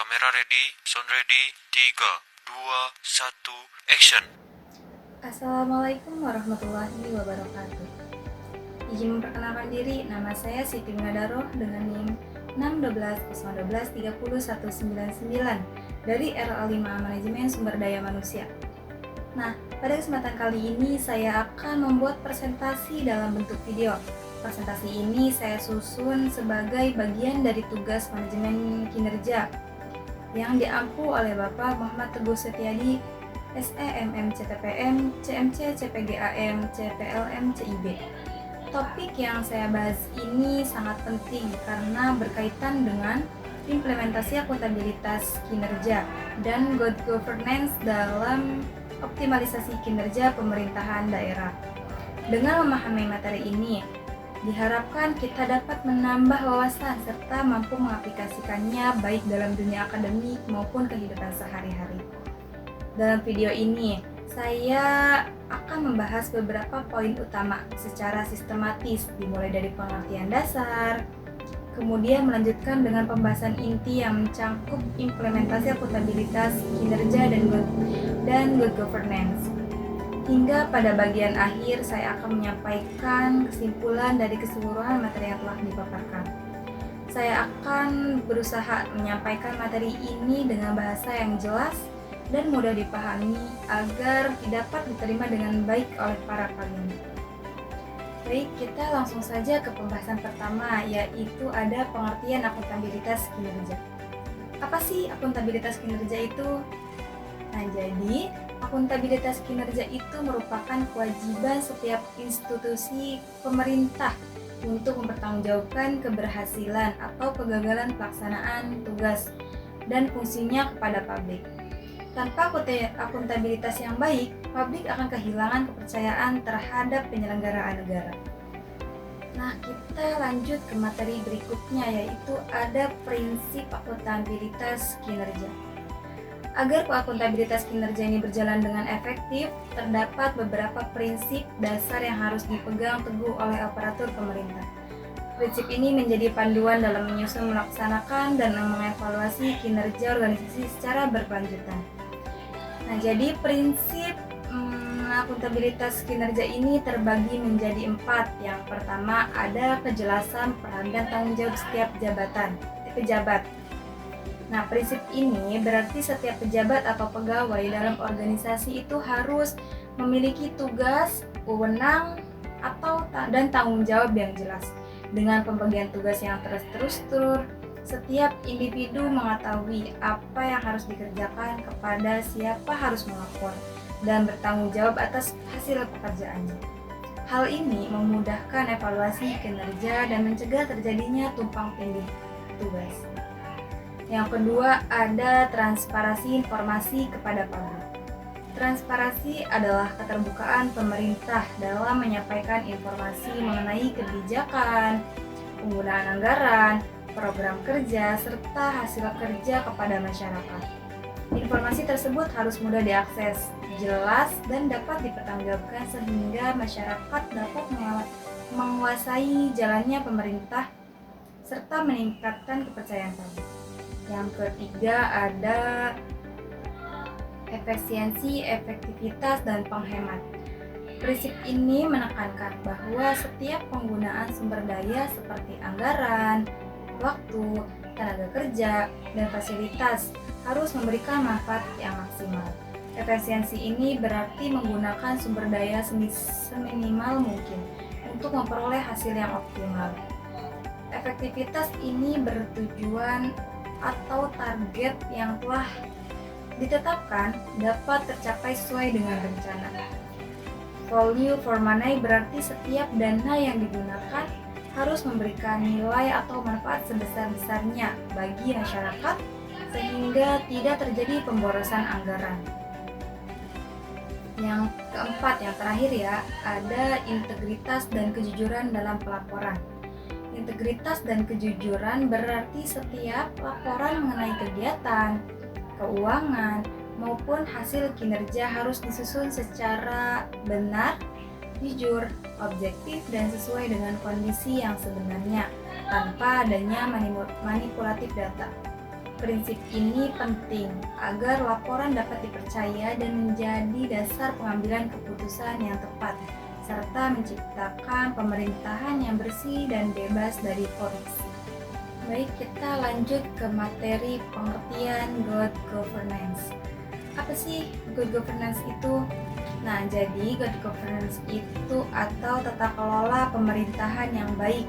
Kamera ready, sound ready, 3, 2, 1, action. Assalamualaikum warahmatullahi wabarakatuh. Izin memperkenalkan diri, nama saya Siti Munadaroh dengan NIM 612-012-30-199 dari RL5 Manajemen Sumber Daya Manusia. Nah, pada kesempatan kali ini saya akan membuat presentasi dalam bentuk video. Presentasi ini saya susun sebagai bagian dari tugas manajemen kinerja yang diampu oleh Bapak Muhammad Teguh Setiadi, SEMM CTPM, CMC CPGAM, CPLM CIB. Topik yang saya bahas ini sangat penting karena berkaitan dengan implementasi akuntabilitas kinerja dan good governance dalam optimalisasi kinerja pemerintahan daerah. Dengan memahami materi ini, diharapkan kita dapat menambah wawasan serta mampu mengaplikasikannya baik dalam dunia akademik maupun kehidupan sehari-hari. Dalam video ini, saya akan membahas beberapa poin utama secara sistematis, dimulai dari pengertian dasar, kemudian melanjutkan dengan pembahasan inti yang mencangkup implementasi akuntabilitas kinerja dan good governance. Hingga pada bagian akhir saya akan menyampaikan kesimpulan dari keseluruhan materi yang telah dipaparkan. Saya akan berusaha menyampaikan materi ini dengan bahasa yang jelas dan mudah dipahami agar dapat diterima dengan baik oleh para kalian. Baik, kita langsung saja ke pembahasan pertama, yaitu ada pengertian akuntabilitas kinerja. Apa sih akuntabilitas kinerja itu? Nah, jadi akuntabilitas kinerja itu merupakan kewajiban setiap institusi pemerintah untuk mempertanggungjawabkan keberhasilan atau kegagalan pelaksanaan tugas dan fungsinya kepada publik. Tanpa akuntabilitas yang baik, publik akan kehilangan kepercayaan terhadap penyelenggaraan negara. Nah, kita lanjut ke materi berikutnya, yaitu ada prinsip akuntabilitas kinerja. Agar akuntabilitas kinerja ini berjalan dengan efektif, terdapat beberapa prinsip dasar yang harus dipegang teguh oleh aparatur pemerintah. Prinsip ini menjadi panduan dalam menyusun, melaksanakan, dan mengevaluasi kinerja organisasi secara berkelanjutan. Nah, jadi prinsip akuntabilitas kinerja ini terbagi menjadi 4. Yang pertama, ada kejelasan peran dan tanggung jawab setiap pejabat. Nah, prinsip ini berarti setiap pejabat atau pegawai dalam organisasi itu harus memiliki tugas, wewenang, dan tanggung jawab yang jelas. Dengan pembagian tugas yang terstruktur, setiap individu mengetahui apa yang harus dikerjakan, kepada siapa harus melapor, dan bertanggung jawab atas hasil pekerjaannya. Hal ini memudahkan evaluasi kinerja dan mencegah terjadinya tumpang tindih tugas. Yang kedua, ada transparansi informasi kepada publik. Transparansi adalah keterbukaan pemerintah dalam menyampaikan informasi mengenai kebijakan, penggunaan anggaran, program kerja, serta hasil kerja kepada masyarakat. Informasi tersebut harus mudah diakses, jelas, dan dapat dipertanggungjawabkan sehingga masyarakat dapat menguasai jalannya pemerintah serta meningkatkan kepercayaan publik. Yang ketiga, ada efisiensi, efektivitas, dan penghemat. Prinsip ini menekankan bahwa setiap penggunaan sumber daya seperti anggaran, waktu, tenaga kerja, dan fasilitas harus memberikan manfaat yang maksimal. Efisiensi ini berarti menggunakan sumber daya seminimal mungkin untuk memperoleh hasil yang optimal. Efektivitas ini bertujuan atau target yang telah ditetapkan dapat tercapai sesuai dengan rencana. Value for money berarti setiap dana yang digunakan harus memberikan nilai atau manfaat sebesar-besarnya bagi masyarakat sehingga tidak terjadi pemborosan anggaran. Yang keempat, yang terakhir ada integritas dan kejujuran dalam pelaporan. Integritas dan kejujuran berarti setiap laporan mengenai kegiatan, keuangan, maupun hasil kinerja harus disusun secara benar, jujur, objektif, dan sesuai dengan kondisi yang sebenarnya, tanpa adanya manipulatif data. Prinsip ini penting agar laporan dapat dipercaya dan menjadi dasar pengambilan keputusan yang tepat, serta menciptakan pemerintahan yang bersih dan bebas dari korupsi. Baik, kita lanjut ke materi pengertian good governance. Apa sih good governance itu? Nah, jadi good governance itu atau tata kelola pemerintahan yang baik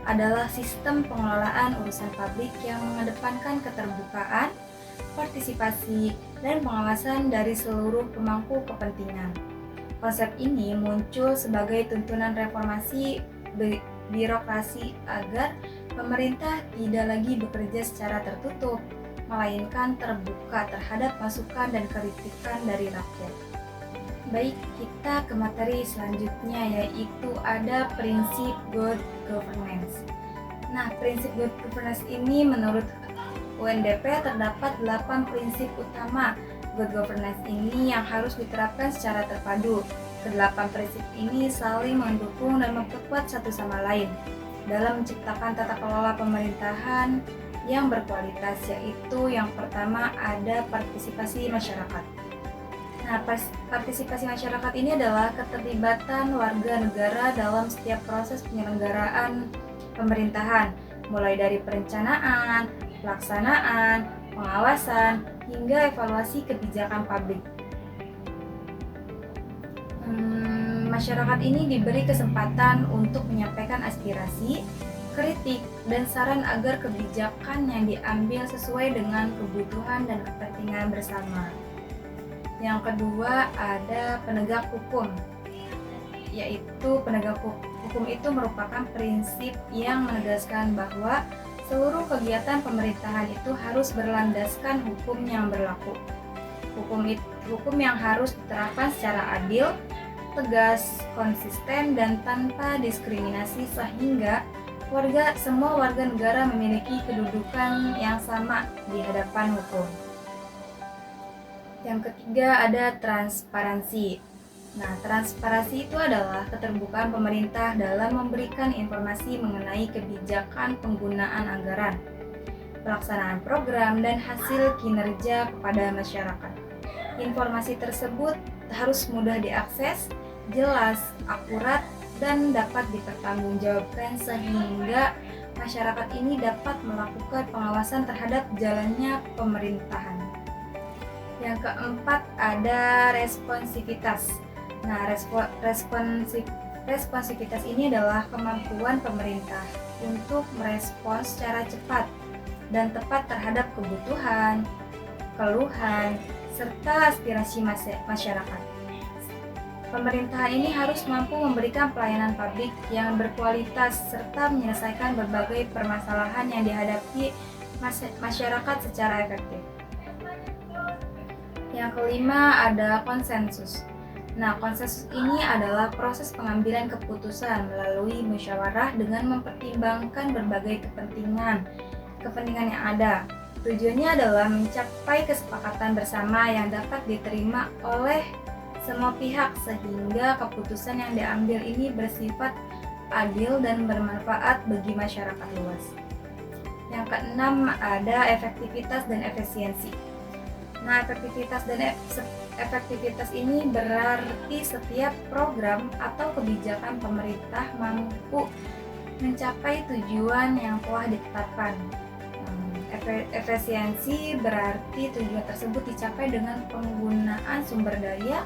adalah sistem pengelolaan urusan publik yang mengedepankan keterbukaan, partisipasi, dan pengawasan dari seluruh pemangku kepentingan. Konsep ini muncul sebagai tuntunan reformasi birokrasi agar pemerintah tidak lagi bekerja secara tertutup, melainkan terbuka terhadap masukan dan kritikan dari rakyat. Baik, kita ke materi selanjutnya, yaitu ada prinsip good governance. Nah, prinsip good governance ini menurut UNDP terdapat 8 prinsip utama good governance ini yang harus diterapkan secara terpadu. Kedelapan prinsip ini saling mendukung dan memperkuat satu sama lain dalam menciptakan tata kelola pemerintahan yang berkualitas, yaitu yang pertama ada partisipasi masyarakat. Nah, partisipasi masyarakat ini adalah keterlibatan warga negara dalam setiap proses penyelenggaraan pemerintahan, mulai dari perencanaan, pelaksanaan, pengawasan, hingga evaluasi kebijakan publik. Masyarakat ini diberi kesempatan untuk menyampaikan aspirasi, kritik, dan saran agar kebijakan yang diambil sesuai dengan kebutuhan dan kepentingan bersama. Yang kedua ada penegak hukum, yaitu penegak hukum itu merupakan prinsip yang menegaskan bahwa seluruh kegiatan pemerintahan itu harus berlandaskan hukum yang berlaku. Hukum yang harus diterapkan secara adil, tegas, konsisten, dan tanpa diskriminasi sehingga semua warga negara memiliki kedudukan yang sama di hadapan hukum. Yang ketiga ada transparansi. Nah, transparansi itu adalah keterbukaan pemerintah dalam memberikan informasi mengenai kebijakan penggunaan anggaran, pelaksanaan program, dan hasil kinerja kepada masyarakat. Informasi tersebut harus mudah diakses, jelas, akurat, dan dapat dipertanggungjawabkan sehingga masyarakat ini dapat melakukan pengawasan terhadap jalannya pemerintahan. Yang keempat ada responsivitas. Nah, responsivitas ini adalah kemampuan pemerintah untuk merespons secara cepat dan tepat terhadap kebutuhan, keluhan, serta aspirasi masyarakat. Pemerintahan ini harus mampu memberikan pelayanan publik yang berkualitas serta menyelesaikan berbagai permasalahan yang dihadapi masyarakat secara efektif. Yang kelima ada konsensus. Nah, konsensus ini adalah proses pengambilan keputusan melalui musyawarah dengan mempertimbangkan berbagai kepentingan yang ada. Tujuannya adalah mencapai kesepakatan bersama yang dapat diterima oleh semua pihak sehingga keputusan yang diambil ini bersifat adil dan bermanfaat bagi masyarakat luas. Yang keenam ada efektivitas dan efisiensi. Nah, efektivitas ini berarti setiap program atau kebijakan pemerintah mampu mencapai tujuan yang telah ditetapkan. Efisiensi berarti tujuan tersebut dicapai dengan penggunaan sumber daya,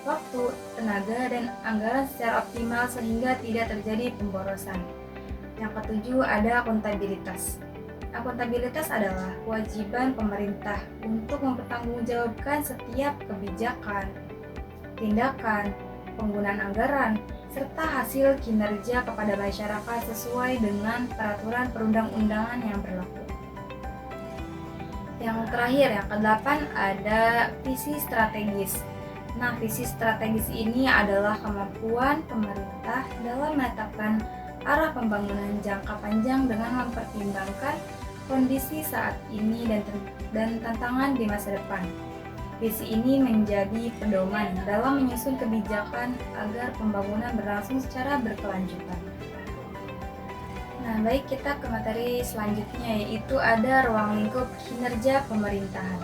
waktu, tenaga, dan anggaran secara optimal sehingga tidak terjadi pemborosan. Yang ketujuh ada akuntabilitas. Akuntabilitas adalah kewajiban pemerintah untuk mempertanggungjawabkan setiap kebijakan, tindakan, penggunaan anggaran, serta hasil kinerja kepada masyarakat sesuai dengan peraturan perundang-undangan yang berlaku. Yang terakhir, yang kedelapan ada visi strategis. Nah, visi strategis ini adalah kemampuan pemerintah dalam menetapkan arah pembangunan jangka panjang dengan mempertimbangkan kondisi saat ini dan tantangan di masa depan. Visi ini menjadi pedoman dalam menyusun kebijakan agar pembangunan berlangsung secara berkelanjutan. Nah, baik, kita ke materi selanjutnya, yaitu ada ruang lingkup kinerja pemerintahan.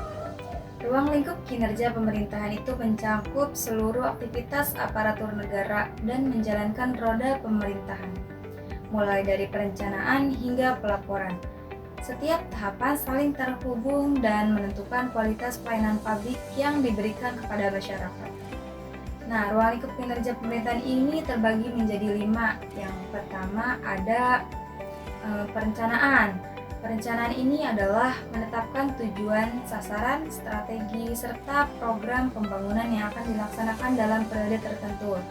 Ruang lingkup kinerja pemerintahan itu mencakup seluruh aktivitas aparatur negara dan menjalankan roda pemerintahan, mulai dari perencanaan hingga pelaporan. Setiap tahapan saling terhubung dan menentukan kualitas pelayanan publik yang diberikan kepada masyarakat. Nah, ruang lingkup kinerja pemerintahan ini terbagi menjadi 5. Yang pertama ada perencanaan. Perencanaan ini adalah menetapkan tujuan, sasaran, strategi, serta program pembangunan yang akan dilaksanakan dalam periode tertentu.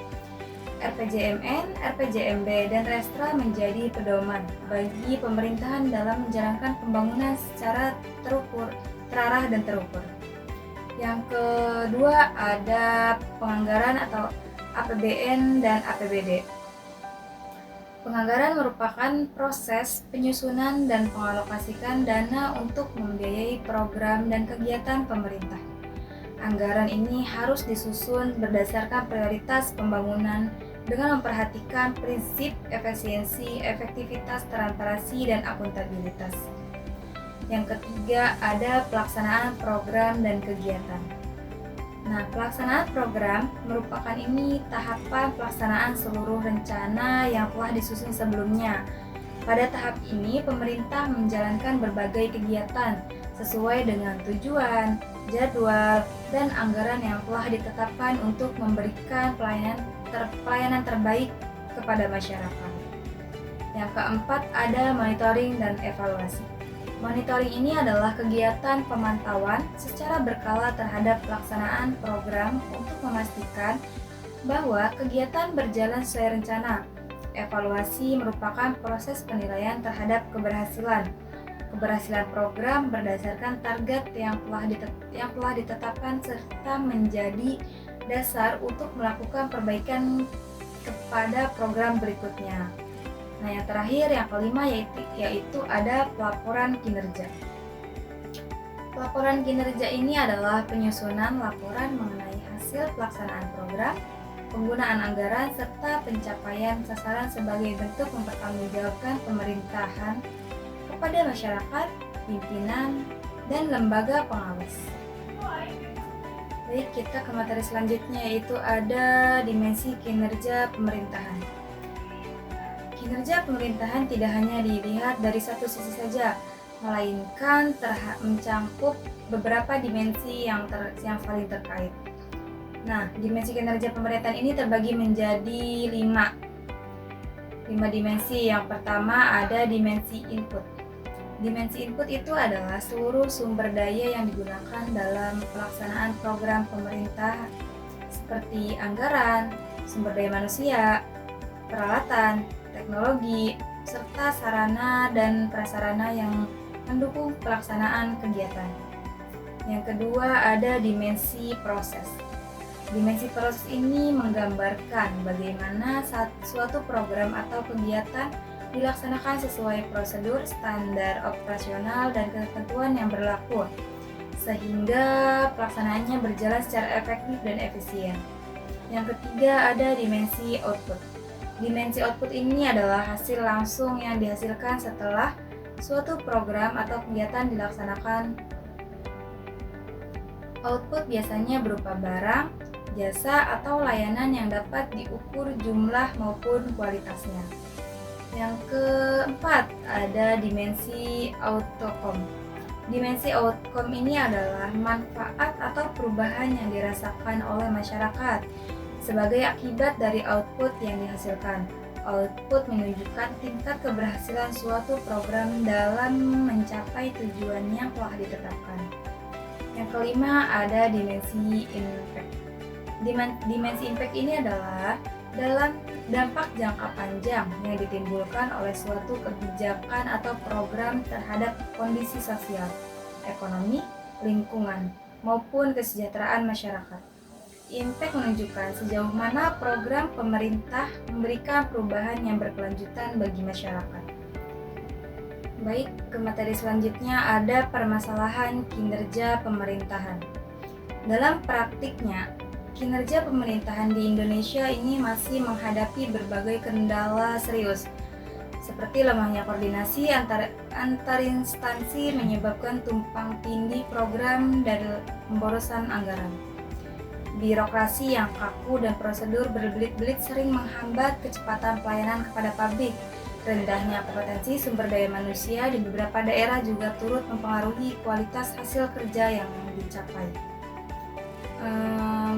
RPJMN, RPJMB, dan Restra menjadi pedoman bagi pemerintahan dalam menjalankan pembangunan secara terukur, terarah, dan terukur. Yang kedua ada penganggaran atau APBN dan APBD. Penganggaran merupakan proses penyusunan dan mengalokasikan dana untuk membiayai program dan kegiatan pemerintah. Anggaran ini harus disusun berdasarkan prioritas pembangunan dengan memperhatikan prinsip efisiensi, efektivitas, transparansi, dan akuntabilitas. Yang ketiga ada pelaksanaan program dan kegiatan. Nah, pelaksanaan program merupakan ini tahapan pelaksanaan seluruh rencana yang telah disusun sebelumnya. Pada tahap ini, pemerintah menjalankan berbagai kegiatan sesuai dengan tujuan, jadwal, dan anggaran yang telah ditetapkan untuk memberikan pelayanan terbaik kepada masyarakat. Yang keempat ada monitoring dan evaluasi. Monitoring ini adalah kegiatan pemantauan secara berkala terhadap pelaksanaan program untuk memastikan bahwa kegiatan berjalan sesuai rencana. Evaluasi merupakan proses penilaian terhadap keberhasilan program berdasarkan target yang telah ditetapkan serta menjadi dasar untuk melakukan perbaikan kepada program berikutnya. Nah, yang terakhir, yang kelima, yaitu ada pelaporan kinerja. Pelaporan kinerja ini adalah penyusunan laporan mengenai hasil pelaksanaan program, penggunaan anggaran, serta pencapaian sasaran sebagai bentuk mempertanggungjawabkan pemerintahan kepada masyarakat, pimpinan, dan lembaga pengawas. Baik, kita ke materi selanjutnya, yaitu ada dimensi kinerja pemerintahan. Kinerja pemerintahan tidak hanya dilihat dari satu sisi saja, melainkan mencakup beberapa dimensi yang saling terkait. Nah, dimensi kinerja pemerintahan ini terbagi menjadi 5 dimensi. Yang pertama ada dimensi input. Dimensi input itu adalah seluruh sumber daya yang digunakan dalam pelaksanaan program pemerintah seperti anggaran, sumber daya manusia, peralatan, teknologi, serta sarana dan prasarana yang mendukung pelaksanaan kegiatan. Yang kedua ada dimensi proses. Dimensi proses ini menggambarkan bagaimana suatu program atau kegiatan dilaksanakan sesuai prosedur, standar operasional, dan ketentuan yang berlaku, sehingga pelaksanaannya berjalan secara efektif dan efisien. Yang ketiga ada dimensi output. Dimensi output ini adalah hasil langsung yang dihasilkan setelah suatu program atau kegiatan dilaksanakan. Output biasanya berupa barang, jasa, atau layanan yang dapat diukur jumlah maupun kualitasnya. Yang keempat ada dimensi outcome. Dimensi outcome ini adalah manfaat atau perubahan yang dirasakan oleh masyarakat sebagai akibat dari output yang dihasilkan. Output menunjukkan tingkat keberhasilan suatu program dalam mencapai tujuan yang telah ditetapkan. Yang kelima ada dimensi impact. Dimensi impact ini adalah dalam dampak jangka panjang yang ditimbulkan oleh suatu kebijakan atau program terhadap kondisi sosial, ekonomi, lingkungan, maupun kesejahteraan masyarakat. Impact menunjukkan sejauh mana program pemerintah memberikan perubahan yang berkelanjutan bagi masyarakat. Baik, ke materi selanjutnya ada permasalahan kinerja pemerintahan. Dalam praktiknya, kinerja pemerintahan di Indonesia ini masih menghadapi berbagai kendala serius. seperti lemahnya koordinasi antar instansi menyebabkan tumpang tindih program dan pemborosan anggaran. Birokrasi yang kaku dan prosedur berbelit-belit sering menghambat kecepatan pelayanan kepada publik. Rendahnya kompetensi sumber daya manusia di beberapa daerah juga turut mempengaruhi kualitas hasil kerja yang dicapai.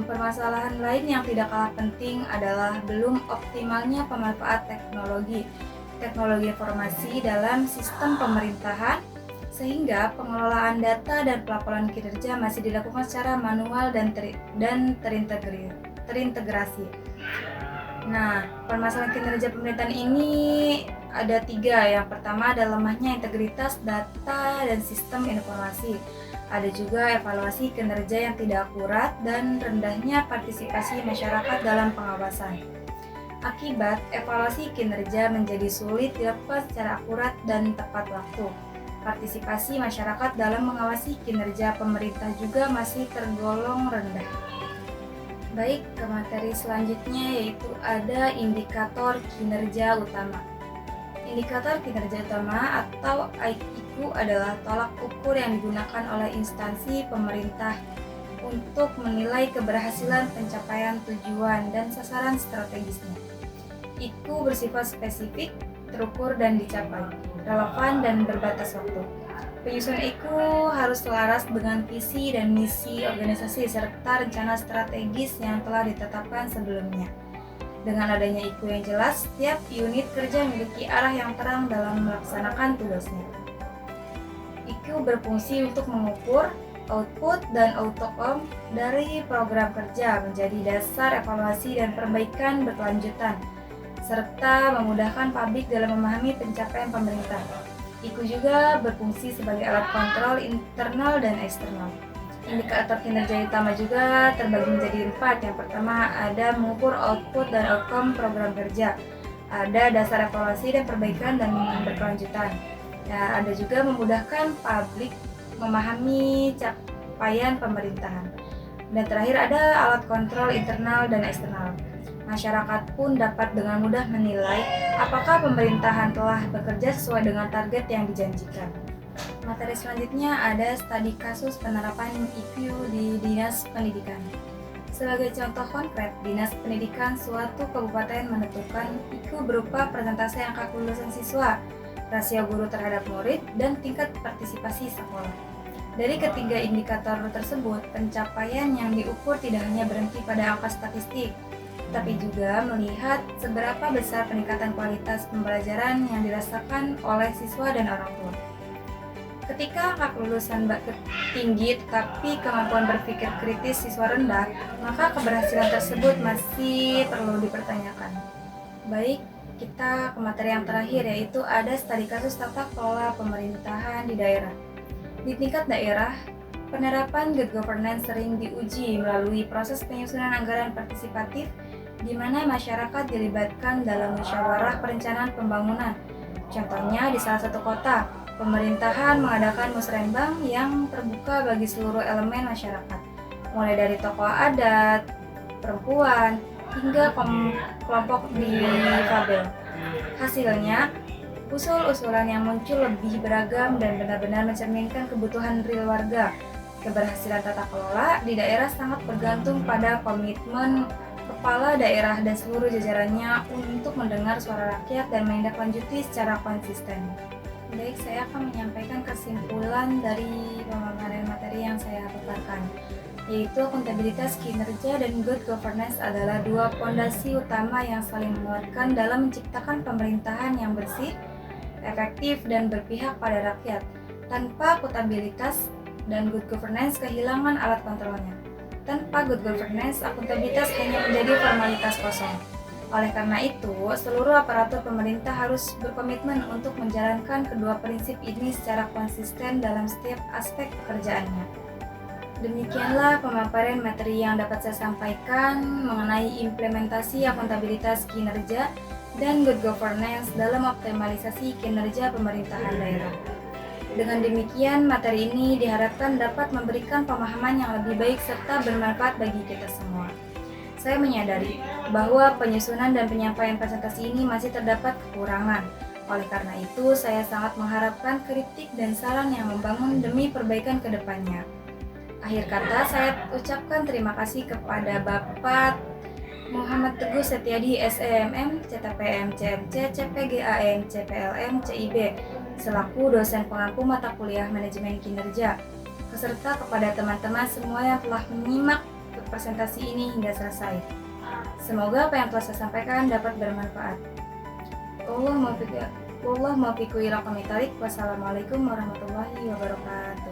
Permasalahan lain yang tidak kalah penting adalah belum optimalnya pemanfaat teknologi informasi dalam sistem pemerintahan, sehingga pengelolaan data dan pelaporan kinerja masih dilakukan secara manual dan terintegrasi. Nah, permasalahan kinerja pemerintahan ini ada 3. Yang pertama adalah lemahnya integritas data dan sistem informasi. Ada juga evaluasi kinerja yang tidak akurat dan rendahnya partisipasi masyarakat dalam pengawasan. Akibat evaluasi kinerja menjadi sulit dilakukan secara akurat dan tepat waktu. Partisipasi masyarakat dalam mengawasi kinerja pemerintah juga masih tergolong rendah. Baik, ke materi selanjutnya yaitu ada indikator kinerja utama. Indikator kinerja utama atau IQ adalah tolak ukur yang digunakan oleh instansi pemerintah untuk menilai keberhasilan pencapaian tujuan dan sasaran strategisnya. IQ bersifat spesifik, terukur dan dicapai, relevan dan berbatas waktu. Penyusunan IQ harus selaras dengan visi dan misi organisasi serta rencana strategis yang telah ditetapkan sebelumnya. Dengan adanya IQ yang jelas, setiap unit kerja memiliki arah yang terang dalam melaksanakan tugasnya. IQ berfungsi untuk mengukur output dan outcome dari program kerja menjadi dasar evaluasi dan perbaikan berkelanjutan, serta memudahkan publik dalam memahami pencapaian pemerintah. IQ juga berfungsi sebagai alat kontrol internal dan eksternal. Indikator kinerja utama juga terbagi menjadi 4. Yang pertama ada mengukur output dan outcome program kerja. Ada dasar evaluasi dan perbaikan dan berkelanjutan. Ya, ada juga memudahkan publik memahami capaian pemerintahan. Dan terakhir ada alat kontrol internal dan eksternal. Masyarakat pun dapat dengan mudah menilai apakah pemerintahan telah bekerja sesuai dengan target yang dijanjikan. Materi selanjutnya ada studi kasus penerapan IQ di Dinas Pendidikan. Sebagai contoh konkret, Dinas Pendidikan suatu kabupaten menentukan IQ berupa persentase angka kelulusan siswa, rasio guru terhadap murid, dan tingkat partisipasi sekolah. Dari ketiga indikator tersebut, pencapaian yang diukur tidak hanya berhenti pada angka statistik, tapi juga melihat seberapa besar peningkatan kualitas pembelajaran yang dirasakan oleh siswa dan orang tua. Ketika angka kelulusan tinggi tetapi kemampuan berpikir kritis siswa rendah, maka keberhasilan tersebut masih perlu dipertanyakan. Baik, kita ke materi yang terakhir yaitu ada studi kasus tata kelola pemerintahan di daerah. Di tingkat daerah, penerapan good governance sering diuji melalui proses penyusunan anggaran partisipatif di mana masyarakat dilibatkan dalam musyawarah perencanaan pembangunan. Contohnya di salah satu kota, pemerintahan mengadakan musrenbang yang terbuka bagi seluruh elemen masyarakat, mulai dari tokoh adat, perempuan, hingga kelompok difabel. Hasilnya, usul-usulan yang muncul lebih beragam dan benar-benar mencerminkan kebutuhan real warga. Keberhasilan tata kelola di daerah sangat bergantung pada komitmen kepala daerah dan seluruh jajarannya untuk mendengar suara rakyat dan menindaklanjuti secara konsisten. Baik, saya akan menyampaikan kesimpulan dari pemaparan materi yang saya paparkan, yaitu akuntabilitas kinerja dan good governance adalah dua fondasi utama yang saling menguatkan dalam menciptakan pemerintahan yang bersih, efektif, dan berpihak pada rakyat. Tanpa akuntabilitas dan good governance kehilangan alat kontrolnya. Tanpa good governance, akuntabilitas hanya menjadi formalitas kosong. Oleh karena itu, seluruh aparatur pemerintah harus berkomitmen untuk menjalankan kedua prinsip ini secara konsisten dalam setiap aspek pekerjaannya. Demikianlah pemaparan materi yang dapat saya sampaikan mengenai implementasi akuntabilitas kinerja dan good governance dalam optimalisasi kinerja pemerintahan daerah. Dengan demikian, materi ini diharapkan dapat memberikan pemahaman yang lebih baik serta bermanfaat bagi kita semua. Saya menyadari bahwa penyusunan dan penyampaian presentasi ini masih terdapat kekurangan. Oleh karena itu, saya sangat mengharapkan kritik dan saran yang membangun demi perbaikan ke depannya. Akhir kata, saya ucapkan terima kasih kepada Bapak Muhammad Teguh Setiadi SEMM, CTPM, CMC, CPGAN, CPLM, CIB, selaku dosen pengampu mata kuliah manajemen kinerja, beserta kepada teman-teman semua yang telah menyimak presentasi ini hingga selesai. Semoga apa yang telah saya sampaikan dapat bermanfaat. Wassalamualaikum warahmatullahi wabarakatuh.